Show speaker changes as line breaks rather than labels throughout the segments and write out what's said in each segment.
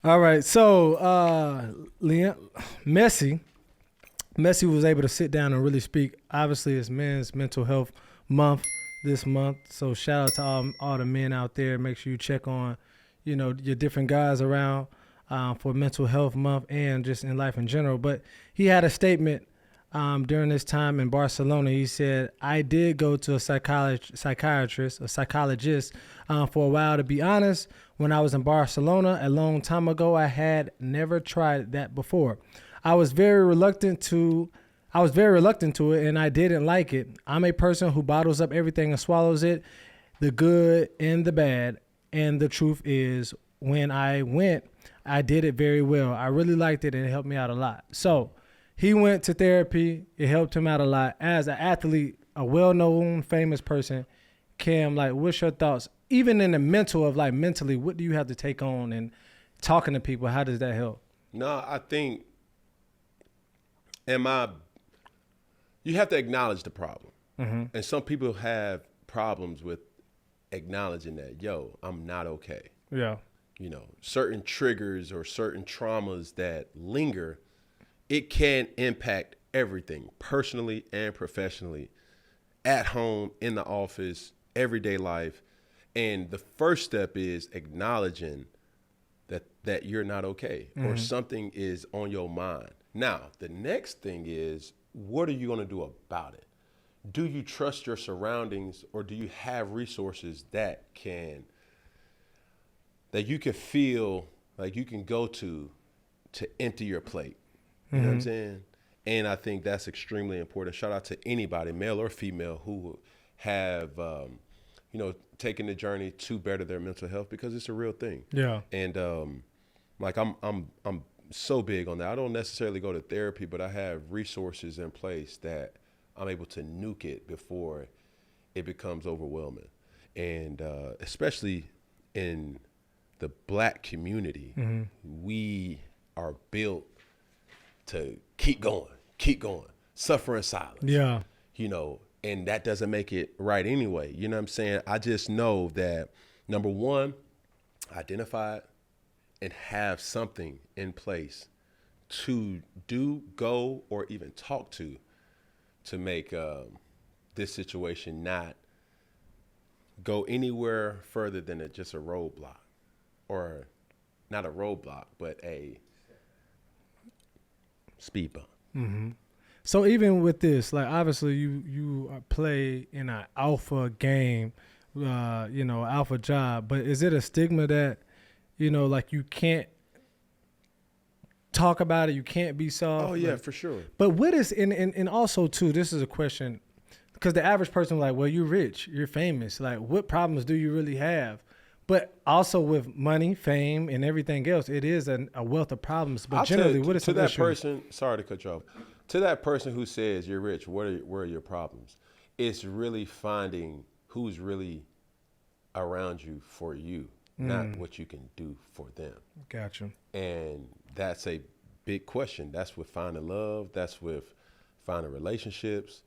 All right, so Messi was able to sit down and really speak. Obviously, it's Men's Mental Health Month this month, so shout out to all the men out there. Make sure you check on, your different guys around for Mental Health Month and just in life in general. But he had a statement during this time in Barcelona. He said, "I did go to a psychiatrist, a psychologist, for a while. To be honest, when I was in Barcelona a long time ago, I had never tried that before. I was very reluctant to it, and I didn't like it. I'm a person who bottles up everything and swallows it, the good and the bad. And the truth is, when I went, I did it very well. I really liked it, and it helped me out a lot." So he went to therapy. It helped him out a lot. As an athlete, a well-known, famous person, Cam, what's your thoughts? Even in the mental of, mentally, what do you have to take on and talking to people? How does that help?
No, I think you have to acknowledge the problem. Mm-hmm. And some people have problems with acknowledging that, I'm not okay.
Yeah.
Certain triggers or certain traumas that linger, it can impact everything, personally and professionally, at home, in the office, everyday life. And the first step is acknowledging that you're not okay, mm-hmm. or something is on your mind. Now, the next thing is, what are you going to do about it? Do you trust your surroundings, or do you have resources that you can feel like you can go to empty your plate? You know what I'm saying? And I think that's extremely important. Shout out to anybody, male or female, who have, taken the journey to better their mental health, because it's a real thing.
Yeah.
And I'm so big on that. I don't necessarily go to therapy, but I have resources in place that I'm able to nuke it before it becomes overwhelming. And especially in the Black community, mm-hmm. we are built to keep going, suffer in silence.
Yeah.
And that doesn't make it right anyway. You know what I'm saying? I just know that, number one, identify it and have something in place to do, go, or even talk to make this situation not go anywhere further than just a roadblock, or not a roadblock, but a speed bump.
Mm-hmm. So even with this, obviously you play in an alpha game, alpha job, but is it a stigma that, you can't talk about it, you can't be soft?
Oh yeah, for sure.
But what is, and also too, this is a question, because the average person well, you're rich, you're famous, what problems do you really have? But also with money, fame, and everything else, it is a wealth of problems. But generally, what is
to that
issues?
person? Sorry to cut you off. To that person who says you're rich, where are your problems? It's really finding who's really around you for you, not what you can do for them.
Gotcha.
And that's a big question. That's with finding love. That's with finding relationships,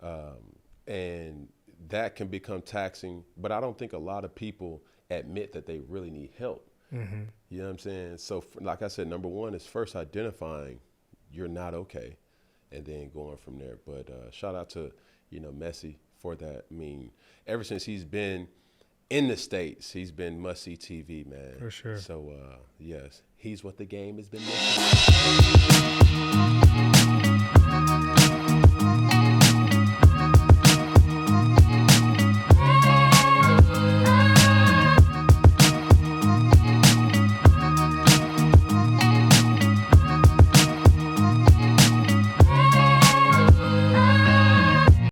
and that can become taxing. But I don't think a lot of people admit that they really need help. Mm-hmm. You know what I'm saying? So like I said, number one is first identifying you're not okay, and then going from there. But shout out to, Messi for that. I mean, ever since he's been in the States, he's been must-see TV, man.
For sure.
So, yes, he's what the game has been missing.